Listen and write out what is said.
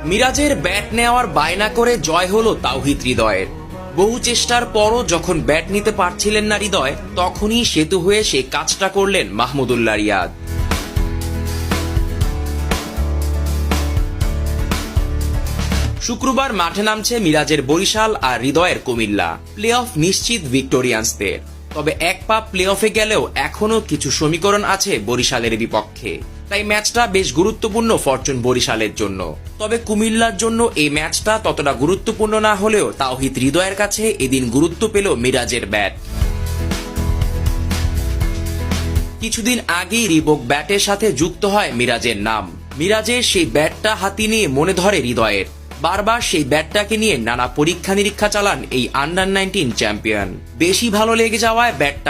মিরাজের ব্যাট নেওয়ার বায়না করে জয় হলো তাওহিদ হৃদয়ের। বহু চেষ্টার পরও যখন ব্যাট নিতে পারছিলেন না হৃদয়, তখনই সেতু হয়ে সে কাজটা করলেন মাহমুদুল্লাহ রিয়াদ। শুক্রবার মাঠে নামছে মিরাজের বরিশাল আর হৃদয়ের কুমিল্লা। প্লে অফ নিশ্চিত ভিক্টোরিয়ান্সদের। তবে এক পা প্লে অফে গেলেও এখনো কিছু সমীকরণ আছে বরিশালের বিপক্ষে, তাই ম্যাচটা বেশ গুরুত্বপূর্ণ ফরচুন বরিশালের জন্য। তবে কুমিল্লার জন্য এই ম্যাচটা ততটা গুরুত্বপূর্ণ না হলেও তাওহিদ হৃদয়ের কাছে এদিন গুরুত্ব পেল মিরাজের ব্যাট। কিছুদিন আগেই রিবক ব্যাটের সাথে যুক্ত হয় মিরাজের নাম। মিরাজের সেই ব্যাটটা হাতি নিয়ে মনে ধরে হৃদয়ের। বারবার সেই ব্যাটটাকে নিয়ে নানা পরীক্ষা নিরীক্ষা চালান এই আন্ডার 19 চ্যাম্পিয়ন। বেশি ভালো লেগে যাওয়ায় ব্যাটটা